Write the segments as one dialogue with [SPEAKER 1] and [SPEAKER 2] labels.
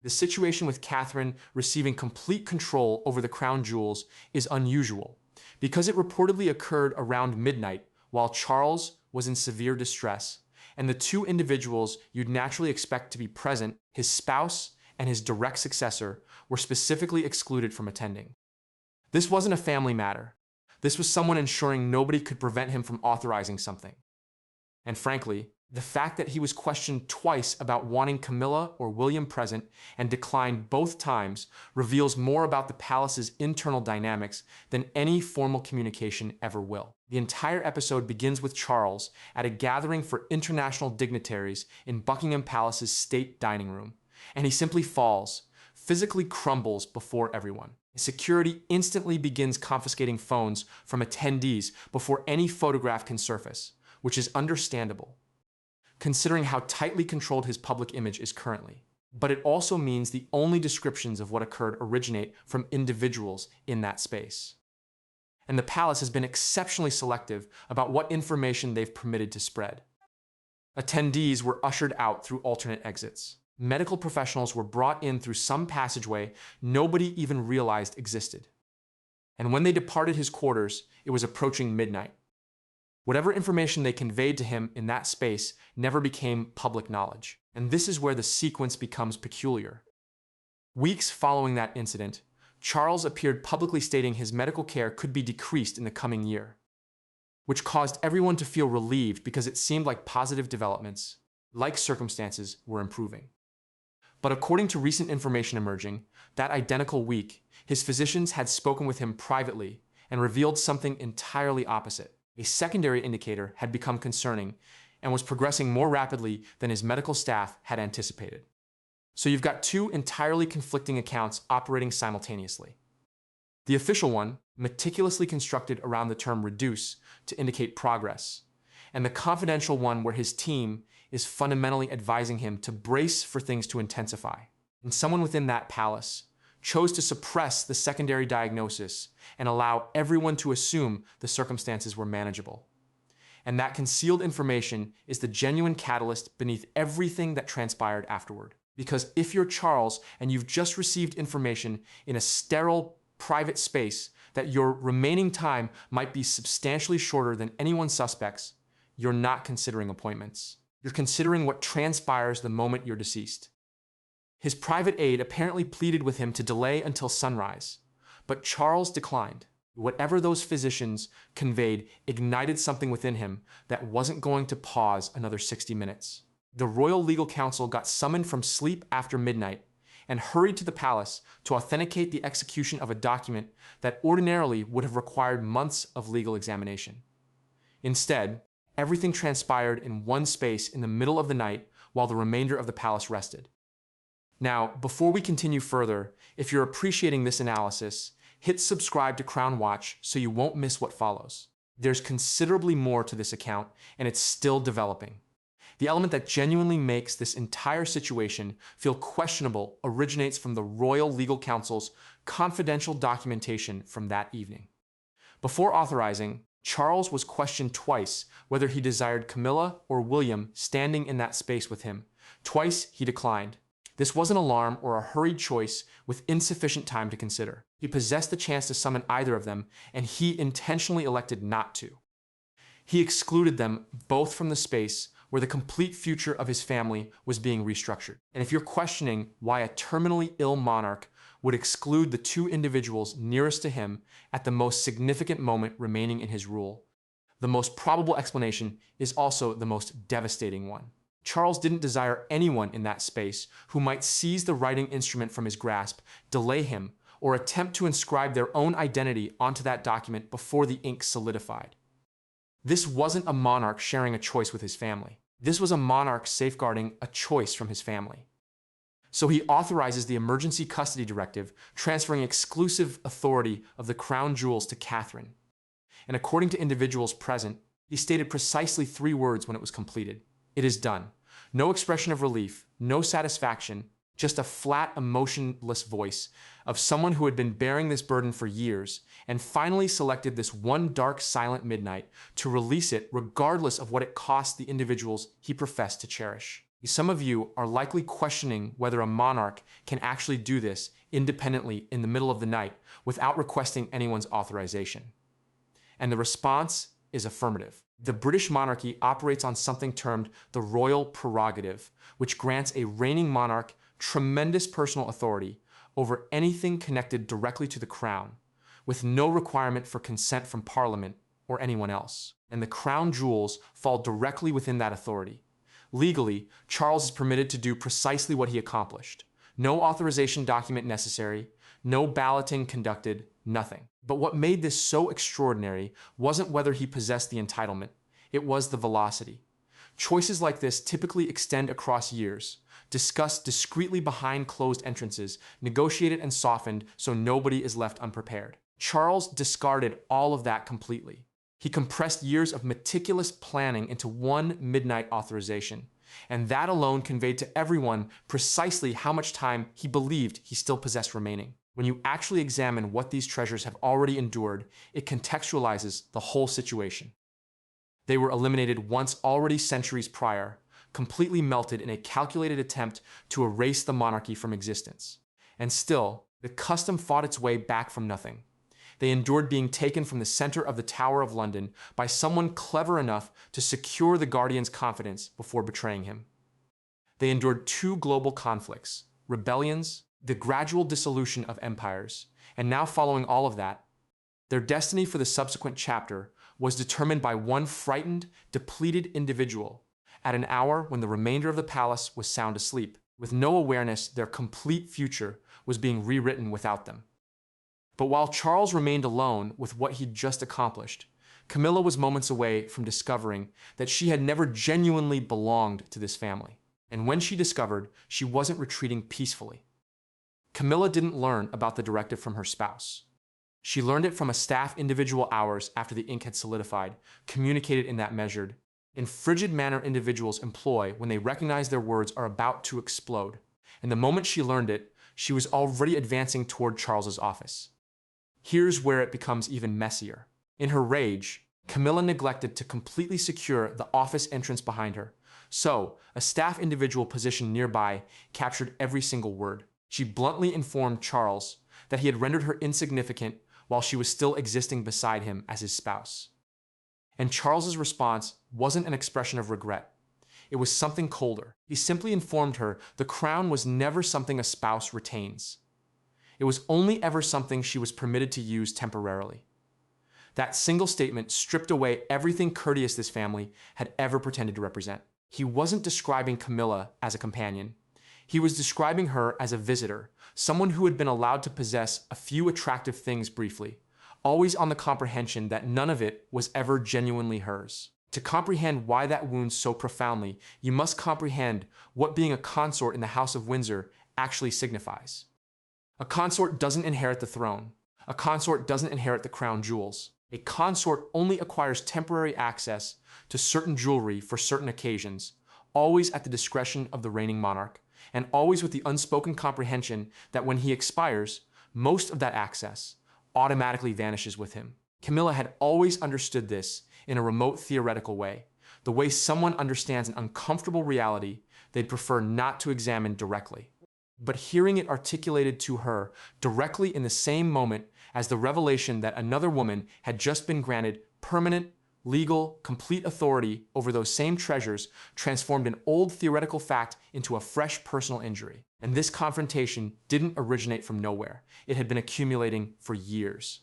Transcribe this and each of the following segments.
[SPEAKER 1] The situation with Catherine receiving complete control over the crown jewels is unusual, because it reportedly occurred around midnight while Charles was in severe distress, and the two individuals you'd naturally expect to be present, his spouse and his direct successor, were specifically excluded from attending. This wasn't a family matter. This was someone ensuring nobody could prevent him from authorizing something. And frankly, the fact that he was questioned twice about wanting Camilla or William present and declined both times reveals more about the palace's internal dynamics than any formal communication ever will. The entire episode begins with Charles at a gathering for international dignitaries in Buckingham Palace's state dining room, and he simply falls, physically crumbles before everyone. Security instantly begins confiscating phones from attendees before any photograph can surface, which is understandable, considering how tightly controlled his public image is currently. But it also means the only descriptions of what occurred originate from individuals in that space. And the palace has been exceptionally selective about what information they've permitted to spread. Attendees were ushered out through alternate exits. Medical professionals were brought in through some passageway nobody even realized existed. And when they departed his quarters, it was approaching midnight. Whatever information they conveyed to him in that space never became public knowledge. And this is where the sequence becomes peculiar. Weeks following that incident, Charles appeared publicly stating his medical care could be decreased in the coming year, which caused everyone to feel relieved because it seemed like positive developments, like circumstances, were improving. But according to recent information emerging, that identical week, his physicians had spoken with him privately and revealed something entirely opposite. A secondary indicator had become concerning and was progressing more rapidly than his medical staff had anticipated. So you've got two entirely conflicting accounts operating simultaneously. The official one, meticulously constructed around the term reduce to indicate progress, and the confidential one where his team is fundamentally advising him to brace for things to intensify. And someone within that palace chose to suppress the secondary diagnosis and allow everyone to assume the circumstances were manageable. And that concealed information is the genuine catalyst beneath everything that transpired afterward. Because if you're Charles and you've just received information in a sterile, private space that your remaining time might be substantially shorter than anyone suspects, you're not considering appointments. You're considering what transpires the moment you're deceased. His private aide apparently pleaded with him to delay until sunrise, but Charles declined. Whatever those physicians conveyed ignited something within him that wasn't going to pause another 60 minutes. The Royal Legal Council got summoned from sleep after midnight and hurried to the palace to authenticate the execution of a document that ordinarily would have required months of legal examination. Instead, everything transpired in one space in the middle of the night while the remainder of the palace rested. Now, before we continue further, if you're appreciating this analysis, hit subscribe to Crown Watch so you won't miss what follows. There's considerably more to this account, and it's still developing. The element that genuinely makes this entire situation feel questionable originates from the Royal Legal Council's confidential documentation from that evening. Before authorizing, Charles was questioned twice whether he desired Camilla or William standing in that space with him. Twice he declined. This wasn't alarm or a hurried choice with insufficient time to consider. He possessed the chance to summon either of them, and he intentionally elected not to. He excluded them both from the space where the complete future of his family was being restructured. And if you're questioning why a terminally ill monarch would exclude the two individuals nearest to him at the most significant moment remaining in his rule, the most probable explanation is also the most devastating one. Charles didn't desire anyone in that space who might seize the writing instrument from his grasp, delay him, or attempt to inscribe their own identity onto that document before the ink solidified. This wasn't a monarch sharing a choice with his family. This was a monarch safeguarding a choice from his family. So he authorizes the emergency custody directive, transferring exclusive authority of the crown jewels to Catherine. And according to individuals present, he stated precisely 3 words when it was completed. It is done. No expression of relief, no satisfaction, just a flat, emotionless voice of someone who had been bearing this burden for years and finally selected this one dark, silent midnight to release it regardless of what it cost the individuals he professed to cherish. Some of you are likely questioning whether a monarch can actually do this independently in the middle of the night without requesting anyone's authorization. And the response is affirmative. The British monarchy operates on something termed the royal prerogative, which grants a reigning monarch tremendous personal authority over anything connected directly to the crown, with no requirement for consent from Parliament or anyone else. And the crown jewels fall directly within that authority. Legally, Charles is permitted to do precisely what he accomplished. No authorization document necessary, no balloting conducted, nothing. But what made this so extraordinary wasn't whether he possessed the entitlement, it was the velocity. Choices like this typically extend across years, discussed discreetly behind closed entrances, negotiated and softened so nobody is left unprepared. Charles discarded all of that completely. He compressed years of meticulous planning into one midnight authorization, and that alone conveyed to everyone precisely how much time he believed he still possessed remaining. When you actually examine what these treasures have already endured, it contextualizes the whole situation. They were eliminated once already centuries prior, completely melted in a calculated attempt to erase the monarchy from existence. And still, the custom fought its way back from nothing. They endured being taken from the center of the Tower of London by someone clever enough to secure the Guardian's confidence before betraying him. They endured two global conflicts, rebellions, the gradual dissolution of empires, and now following all of that, their destiny for the subsequent chapter was determined by one frightened, depleted individual at an hour when the remainder of the palace was sound asleep, with no awareness their complete future was being rewritten without them. But while Charles remained alone with what he'd just accomplished, Camilla was moments away from discovering that she had never genuinely belonged to this family. And when she discovered, she wasn't retreating peacefully. Camilla didn't learn about the directive from her spouse. She learned it from a staff individual hours after the ink had solidified, communicated in that measured, in frigid manner individuals employ when they recognize their words are about to explode. And the moment she learned it, she was already advancing toward Charles's office. Here's where it becomes even messier. In her rage, Camilla neglected to completely secure the office entrance behind her. So, a staff individual positioned nearby captured every single word. She bluntly informed Charles that he had rendered her insignificant while she was still existing beside him as his spouse. And Charles's response wasn't an expression of regret. It was something colder. He simply informed her the crown was never something a spouse retains. It was only ever something she was permitted to use temporarily. That single statement stripped away everything courteous this family had ever pretended to represent. He wasn't describing Camilla as a companion. He was describing her as a visitor, someone who had been allowed to possess a few attractive things briefly, always on the comprehension that none of it was ever genuinely hers. To comprehend why that wounds so profoundly, you must comprehend what being a consort in the House of Windsor actually signifies. A consort doesn't inherit the throne. A consort doesn't inherit the crown jewels. A consort only acquires temporary access to certain jewelry for certain occasions, always at the discretion of the reigning monarch, and always with the unspoken comprehension that when he expires, most of that access automatically vanishes with him. Camilla had always understood this in a remote theoretical way, the way someone understands an uncomfortable reality they'd prefer not to examine directly. But hearing it articulated to her directly in the same moment as the revelation that another woman had just been granted permanent, legal, complete authority over those same treasures transformed an old theoretical fact into a fresh personal injury. And this confrontation didn't originate from nowhere. It had been accumulating for years.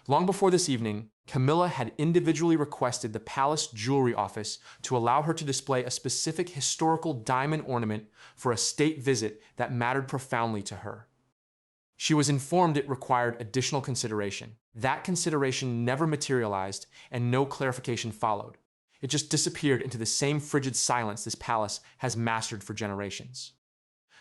[SPEAKER 1] Long before this evening, Camilla had individually requested the palace jewelry office to allow her to display a specific historical diamond ornament for a state visit that mattered profoundly to her. She was informed it required additional consideration. That consideration never materialized, and no clarification followed. It just disappeared into the same frigid silence this palace has mastered for generations.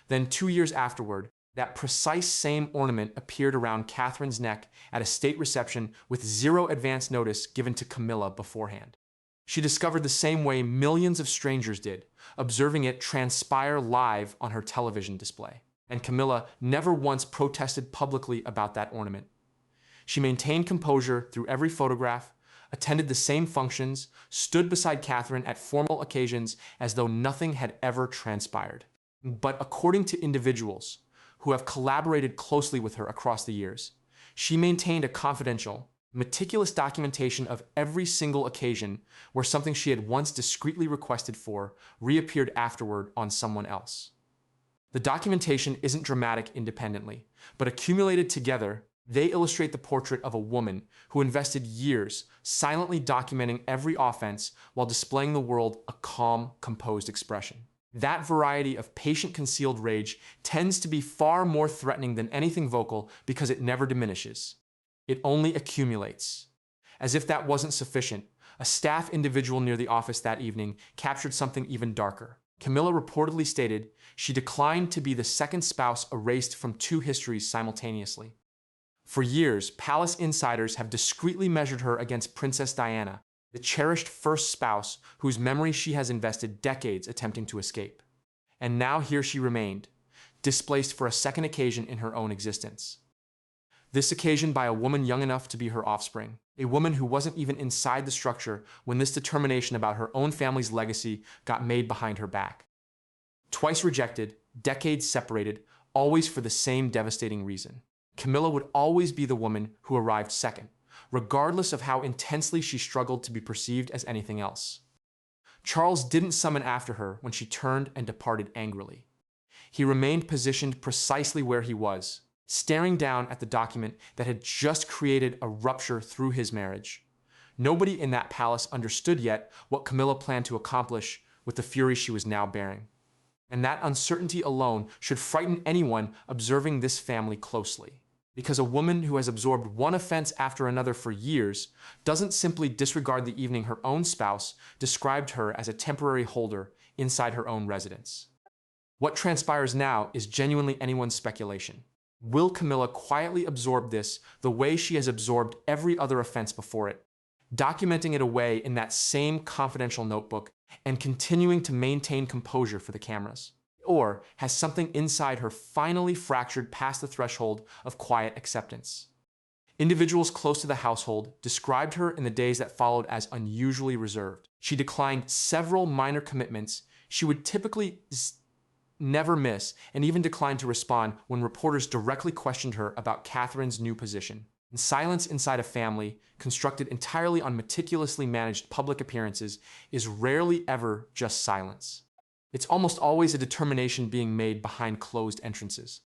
[SPEAKER 1] Then 2 years afterward, that precise same ornament appeared around Catherine's neck at a state reception with zero advance notice given to Camilla beforehand. She discovered the same way millions of strangers did, observing it transpire live on her television display. And Camilla never once protested publicly about that ornament. She maintained composure through every photograph, attended the same functions, stood beside Catherine at formal occasions as though nothing had ever transpired. But according to individuals who have collaborated closely with her across the years, she maintained a confidential, meticulous documentation of every single occasion where something she had once discreetly requested for reappeared afterward on someone else. The documentation isn't dramatic independently, but accumulated together, they illustrate the portrait of a woman who invested years silently documenting every offense while displaying the world a calm, composed expression. That variety of patient concealed rage tends to be far more threatening than anything vocal because it never diminishes. It only accumulates. As if that wasn't sufficient, a staff individual near the office that evening captured something even darker. Camilla reportedly stated she declined to be the second spouse erased from two histories simultaneously. For years, palace insiders have discreetly measured her against Princess Diana, the cherished first spouse whose memory she has invested decades attempting to escape. And now here she remained, displaced for a second occasion in her own existence. This occasion by a woman young enough to be her offspring, a woman who wasn't even inside the structure when this determination about her own family's legacy got made behind her back. Twice rejected, decades separated, always for the same devastating reason. Camilla would always be the woman who arrived second, regardless of how intensely she struggled to be perceived as anything else. Charles didn't summon after her when she turned and departed angrily. He remained positioned precisely where he was, staring down at the document that had just created a rupture through his marriage. Nobody in that palace understood yet what Camilla planned to accomplish with the fury she was now bearing. And that uncertainty alone should frighten anyone observing this family closely. Because a woman who has absorbed one offense after another for years doesn't simply disregard the evening her own spouse described her as a temporary holder inside her own residence. What transpires now is genuinely anyone's speculation. Will Camilla quietly absorb this the way she has absorbed every other offense before it, documenting it away in that same confidential notebook and continuing to maintain composure for the cameras? Or has something inside her finally fractured past the threshold of quiet acceptance? Individuals close to the household described her in the days that followed as unusually reserved. She declined several minor commitments she would typically never miss, and even declined to respond when reporters directly questioned her about Catherine's new position. And silence inside a family, constructed entirely on meticulously managed public appearances, is rarely ever just silence. It's almost always a determination being made behind closed entrances.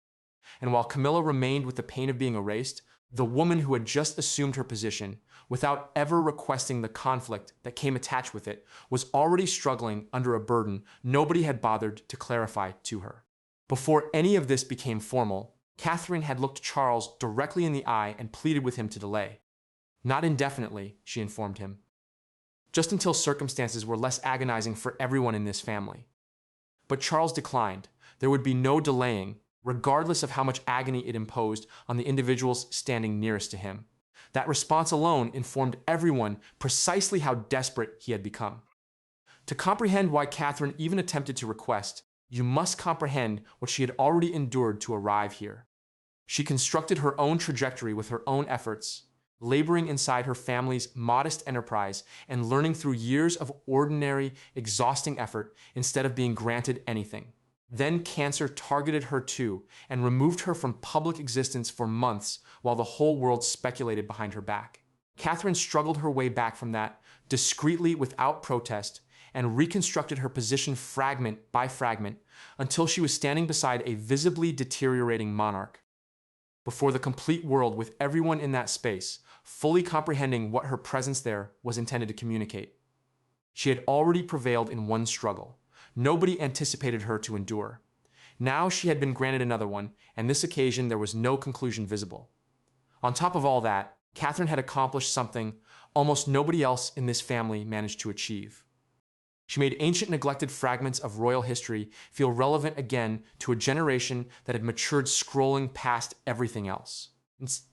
[SPEAKER 1] And while Camilla remained with the pain of being erased, the woman who had just assumed her position, without ever requesting the conflict that came attached with it, was already struggling under a burden nobody had bothered to clarify to her. Before any of this became formal, Catherine had looked Charles directly in the eye and pleaded with him to delay. Not indefinitely, she informed him. Just until circumstances were less agonizing for everyone in this family. But Charles declined. There would be no delaying, regardless of how much agony it imposed on the individuals standing nearest to him. That response alone informed everyone precisely how desperate he had become. To comprehend why Catherine even attempted to request, you must comprehend what she had already endured to arrive here. She constructed her own trajectory with her own efforts, laboring inside her family's modest enterprise and learning through years of ordinary, exhausting effort instead of being granted anything. Then cancer targeted her too and removed her from public existence for months while the whole world speculated behind her back. Catherine struggled her way back from that, discreetly without protest, and reconstructed her position fragment by fragment until she was standing beside a visibly deteriorating monarch. Before the complete world, with everyone in that space, fully comprehending what her presence there was intended to communicate. She had already prevailed in one struggle. Nobody anticipated her to endure. Now she had been granted another one, and this occasion there was no conclusion visible. On top of all that, Catherine had accomplished something almost nobody else in this family managed to achieve. She made ancient neglected fragments of royal history feel relevant again to a generation that had matured scrolling past everything else.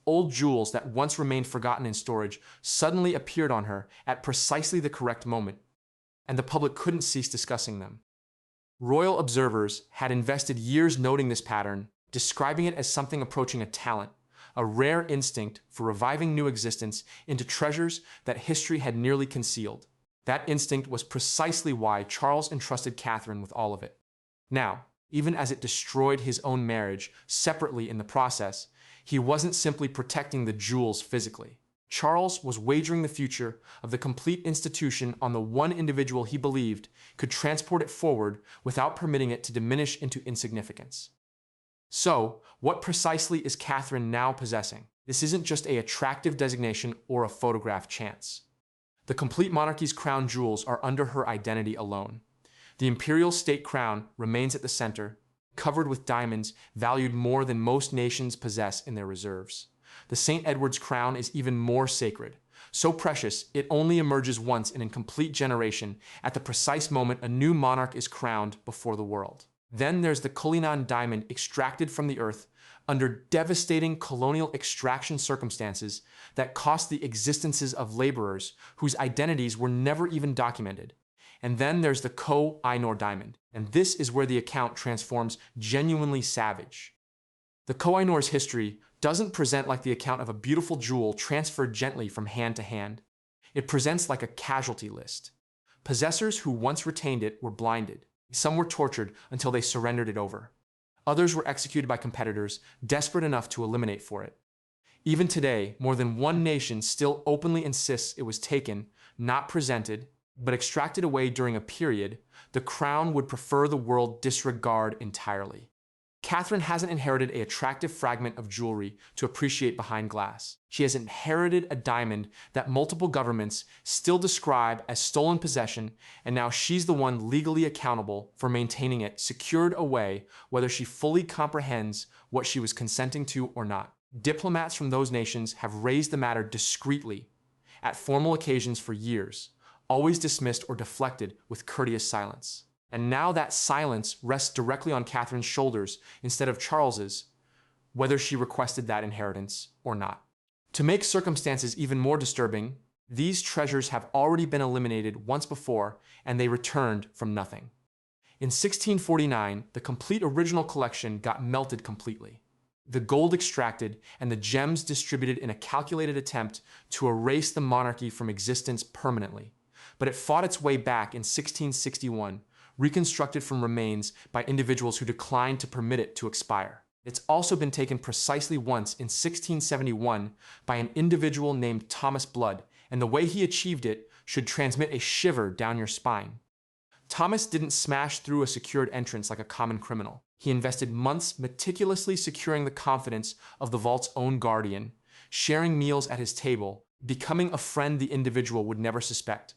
[SPEAKER 1] Old jewels that once remained forgotten in storage suddenly appeared on her at precisely the correct moment, and the public couldn't cease discussing them. Royal observers had invested years noting this pattern, describing it as something approaching a talent, a rare instinct for reviving new existence into treasures that history had nearly concealed. That instinct was precisely why Charles entrusted Catherine with all of it. Now, even as it destroyed his own marriage separately in the process, he wasn't simply protecting the jewels physically. Charles was wagering the future of the complete institution on the one individual he believed could transport it forward without permitting it to diminish into insignificance. So, what precisely is Catherine now possessing? This isn't just an attractive designation or a photograph chance. The complete monarchy's crown jewels are under her identity alone. The imperial state crown remains at the center, covered with diamonds valued more than most nations possess in their reserves. The St. Edward's crown is even more sacred, so precious it only emerges once in a complete generation at the precise moment a new monarch is crowned before the world. Then there's the Koh-i-Noor diamond extracted from the earth under devastating colonial extraction circumstances that cost the existences of laborers whose identities were never even documented. And then there's the Koh-i-Noor diamond, and this is where the account transforms genuinely savage. The Koh-i-Noor's history doesn't present like the account of a beautiful jewel transferred gently from hand to hand. It presents like a casualty list. Possessors who once retained it were blinded. Some were tortured until they surrendered it over. Others were executed by competitors desperate enough to eliminate for it. Even today, more than one nation still openly insists it was taken, not presented, but extracted away during a period the crown would prefer the world disregard entirely. Catherine hasn't inherited an attractive fragment of jewelry to appreciate behind glass. She has inherited a diamond that multiple governments still describe as stolen possession, and now she's the one legally accountable for maintaining it secured away, whether she fully comprehends what she was consenting to or not. Diplomats from those nations have raised the matter discreetly at formal occasions for years, always dismissed or deflected with courteous silence. And now that silence rests directly on Catherine's shoulders instead of Charles's, whether she requested that inheritance or not. To make circumstances even more disturbing, these treasures have already been eliminated once before, and they returned from nothing. In 1649, the complete original collection got melted completely. The gold extracted and the gems distributed in a calculated attempt to erase the monarchy from existence permanently. But it fought its way back in 1661, reconstructed from remains by individuals who declined to permit it to expire. It's also been taken precisely once in 1671 by an individual named Thomas Blood, and the way he achieved it should transmit a shiver down your spine. Thomas didn't smash through a secured entrance like a common criminal. He invested months meticulously securing the confidence of the vault's own guardian, sharing meals at his table, becoming a friend the individual would never suspect,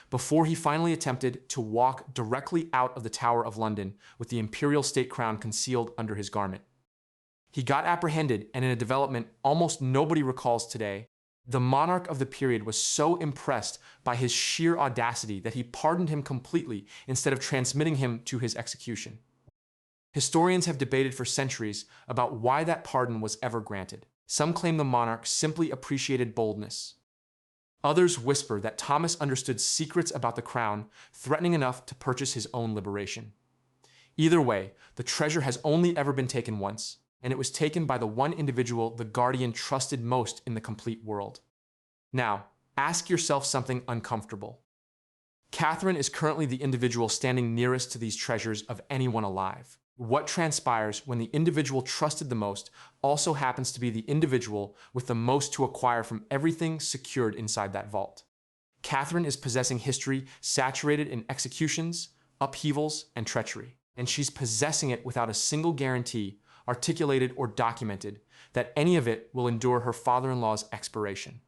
[SPEAKER 1] before he finally attempted to walk directly out of the Tower of London with the imperial state crown concealed under his garment. He got apprehended, and in a development almost nobody recalls today, the monarch of the period was so impressed by his sheer audacity that he pardoned him completely instead of transmitting him to his execution. Historians have debated for centuries about why that pardon was ever granted. Some claim the monarch simply appreciated boldness. Others whisper that Thomas understood secrets about the crown, threatening enough to purchase his own liberation. Either way, the treasure has only ever been taken once, and it was taken by the one individual the guardian trusted most in the complete world. Now, ask yourself something uncomfortable. Catherine is currently the individual standing nearest to these treasures of anyone alive. What transpires when the individual trusted the most also happens to be the individual with the most to acquire from everything secured inside that vault? Catherine is possessing history saturated in executions, upheavals, and treachery, and she's possessing it without a single guarantee, articulated or documented, that any of it will endure her father-in-law's expiration.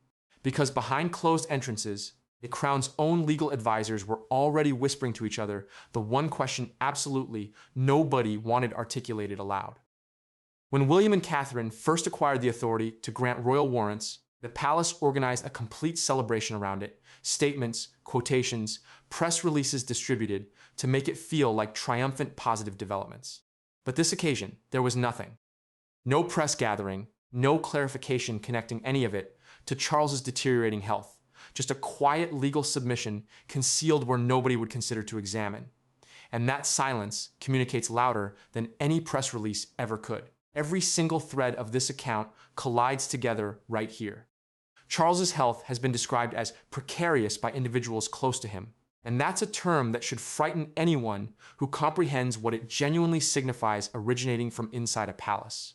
[SPEAKER 1] Because behind closed entrances, the crown's own legal advisors were already whispering to each other the one question absolutely nobody wanted articulated aloud. When William and Catherine first acquired the authority to grant royal warrants, the palace organized a complete celebration around it, statements, quotations, press releases distributed to make it feel like triumphant positive developments. But this occasion, there was nothing. No press gathering, no clarification connecting any of it to Charles's deteriorating health. Just a quiet legal submission concealed where nobody would consider to examine. And that silence communicates louder than any press release ever could. Every single thread of this account collides together right here. Charles's health has been described as precarious by individuals close to him, and that's a term that should frighten anyone who comprehends what it genuinely signifies originating from inside a palace.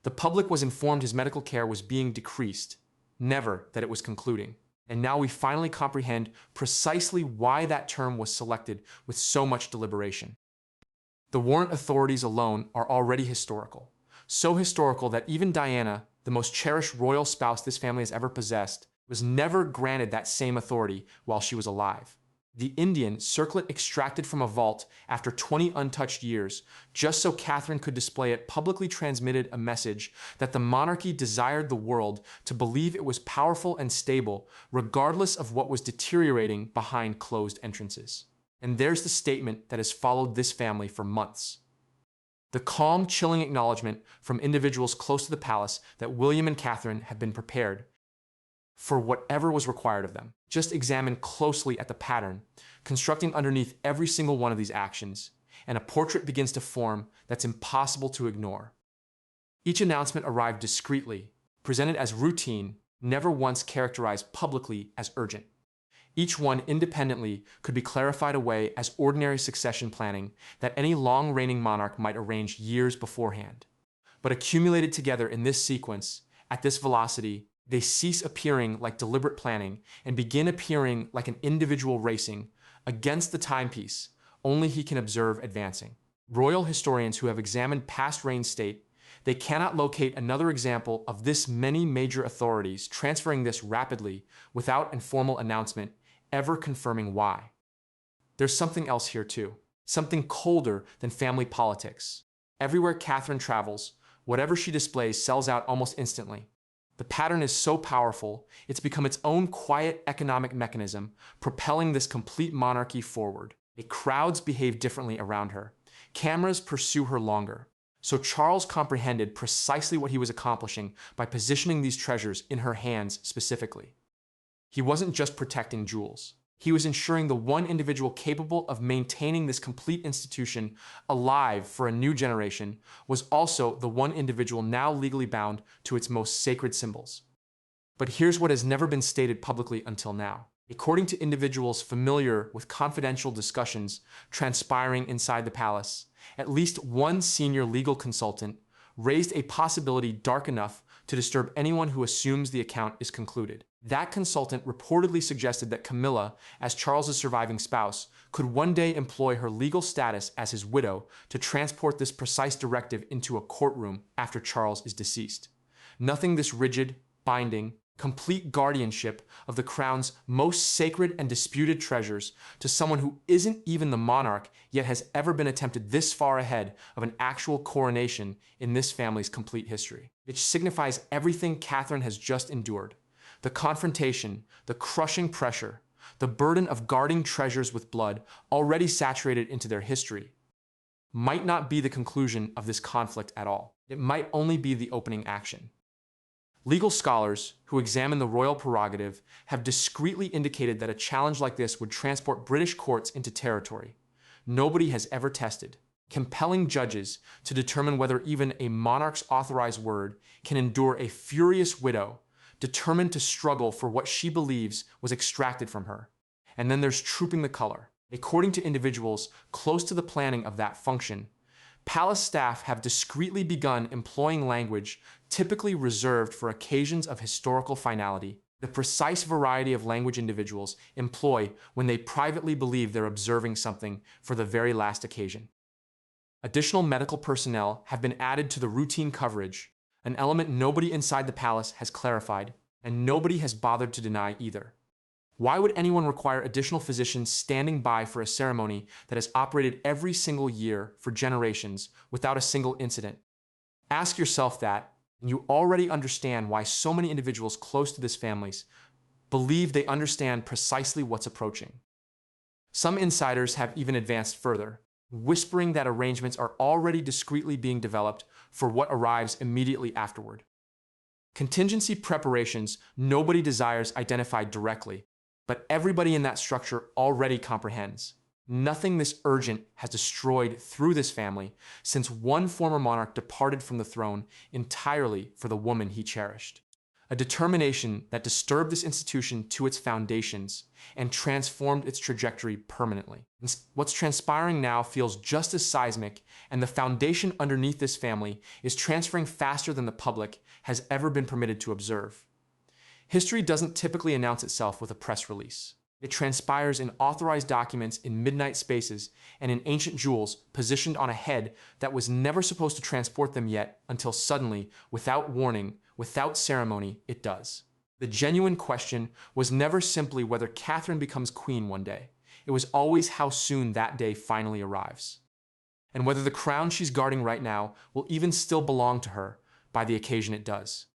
[SPEAKER 1] The public was informed his medical care was being decreased, never that it was concluding. And now we finally comprehend precisely why that term was selected with so much deliberation. The warrant authorities alone are already historical. So historical that even Diana, the most cherished royal spouse this family has ever possessed, was never granted that same authority while she was alive. The Indian circlet extracted from a vault after 20 untouched years, just so Catherine could display it, publicly transmitted a message that the monarchy desired the world to believe it was powerful and stable, regardless of what was deteriorating behind closed entrances. And there's the statement that has followed this family for months. The calm, chilling acknowledgement from individuals close to the palace that William and Catherine have been prepared for whatever was required of them. Just examine closely at the pattern, constructing underneath every single one of these actions, and a portrait begins to form that's impossible to ignore. Each announcement arrived discreetly, presented as routine, never once characterized publicly as urgent. Each one independently could be clarified away as ordinary succession planning that any long-reigning monarch might arrange years beforehand. But accumulated together in this sequence, at this velocity, they cease appearing like deliberate planning and begin appearing like an individual racing against the timepiece only he can observe advancing. Royal historians who have examined past reigns state they cannot locate another example of this many major authorities transferring this rapidly without informal announcement ever confirming why. There's something else here too, something colder than family politics. Everywhere Catherine travels, whatever she displays sells out almost instantly. The pattern is so powerful, it's become its own quiet economic mechanism, propelling this complete monarchy forward. Crowds behave differently around her. Cameras pursue her longer. So Charles comprehended precisely what he was accomplishing by positioning these treasures in her hands specifically. He wasn't just protecting jewels. He was ensuring the one individual capable of maintaining this complete institution alive for a new generation was also the one individual now legally bound to its most sacred symbols. But here's what has never been stated publicly until now. According to individuals familiar with confidential discussions transpiring inside the palace, at least one senior legal consultant raised a possibility dark enough to disturb anyone who assumes the account is concluded. That consultant reportedly suggested that Camilla, as Charles's surviving spouse, could one day employ her legal status as his widow to transport this precise directive into a courtroom after Charles is deceased. Nothing this rigid, binding, complete guardianship of the crown's most sacred and disputed treasures to someone who isn't even the monarch yet has ever been attempted this far ahead of an actual coronation in this family's complete history. It signifies everything Catherine has just endured. The confrontation, the crushing pressure, the burden of guarding treasures with blood already saturated into their history, might not be the conclusion of this conflict at all. It might only be the opening action. Legal scholars who examine the royal prerogative have discreetly indicated that a challenge like this would transport British courts into territory nobody has ever tested, compelling judges to determine whether even a monarch's authorized word can endure a furious widow determined to struggle for what she believes was extracted from her. And then there's trooping the color. According to individuals close to the planning of that function, palace staff have discreetly begun employing language typically reserved for occasions of historical finality, the precise variety of language individuals employ when they privately believe they're observing something for the very last occasion. Additional medical personnel have been added to the routine coverage, an element nobody inside the palace has clarified, and nobody has bothered to deny either. Why would anyone require additional physicians standing by for a ceremony that has operated every single year for generations without a single incident? Ask yourself that, and you already understand why so many individuals close to this family believe they understand precisely what's approaching. Some insiders have even advanced further, whispering that arrangements are already discreetly being developed for what arrives immediately afterward. Contingency preparations nobody desires identified directly, but everybody in that structure already comprehends. Nothing this urgent has destroyed through this family since one former monarch departed from the throne entirely for the woman he cherished. A determination that disturbed this institution to its foundations and transformed its trajectory permanently. What's transpiring now feels just as seismic, and the foundation underneath this family is transferring faster than the public has ever been permitted to observe. History doesn't typically announce itself with a press release. It transpires in authorized documents in midnight spaces and in ancient jewels positioned on a head that was never supposed to transport them yet until suddenly, without warning, without ceremony, it does. The genuine question was never simply whether Catherine becomes queen one day. It was always how soon that day finally arrives. And whether the crown she's guarding right now will even still belong to her by the occasion it does.